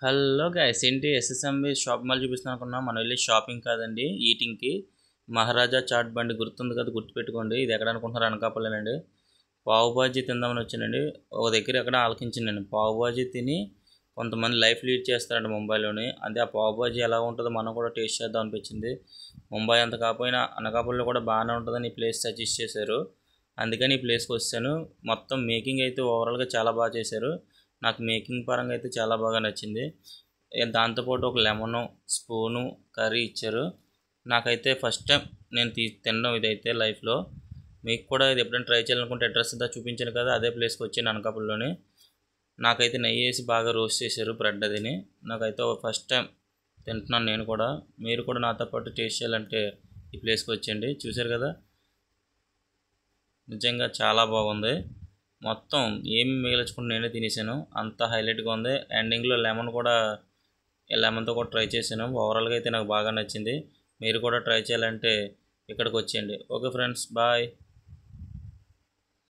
Hello guys, ఏంటి SSMB shop mall చూపిస్తాను అనుకున్నాం. మనం వెళ్ళి షాపింగ్ కాదండి, ఈటింగ్కి. మహారాజా చాట్ బండి గుర్తుంది కదా, గుర్తుపెట్టుకోండి. ఇది ఎక్కడ అనుకుంటున్నారు? అనకాపల్లేనండి. పావు బాజీ తిందామని వచ్చానండి. ఒక దగ్గర ఎక్కడ ఆలకించానండి. పావు బాజీ తిని కొంతమంది లైఫ్ లీడ్ చేస్తారండి ముంబైలోని. అంటే ఆ పావు బాజీ ఎలా ఉంటుందో మనం కూడా టేస్ట్ చేద్దాం అనిపించింది. ముంబై అంత కాకపోయినా అనకాపల్లిలో కూడా బాగానే ఉంటుందని ఈ ప్లేస్ సజెస్ట్ చేశారు. అందుకని ఈ ప్లేస్కి వచ్చాను. మొత్తం మేకింగ్ అయితే ఓవరాల్గా చాలా బాగా చేశారు. నాకు మేకింగ్ పరంగా అయితే చాలా బాగా నచ్చింది. దాంతోపాటు ఒక లెమను, స్పూను, కర్రీ ఇచ్చారు. నాకైతే ఫస్ట్ టైం నేను తినడం ఇదైతే లైఫ్లో. మీకు కూడా ఇది ఎప్పుడైనా ట్రై చేయాలనుకుంటే అడ్రస్ అంతా చూపించాను కదా, అదే ప్లేస్కి వచ్చాను అనకాపల్లిలోని. నాకైతే నెయ్యి వేసి బాగా రోస్ట్ చేశారు బ్రెడ్ అదిని. నాకైతే ఫస్ట్ టైం తింటున్నాను నేను కూడా. మీరు కూడా నాతో పాటు టేస్ట్ చేయాలంటే ఈ ప్లేస్కి వచ్చేయండి. చూశారు కదా, నిజంగా చాలా బాగుంది. మొత్తం ఏమి మిగిల్చకుండా నేనే తినేసాను. అంత హైలైట్గా ఉంది. ఎండింగ్లో లెమన్తో కూడా ట్రై చేశాను. ఓవరాల్గా అయితే నాకు బాగా నచ్చింది. మీరు కూడా ట్రై చేయాలంటే ఇక్కడికి వచ్చేయండి. Okay friends, bye.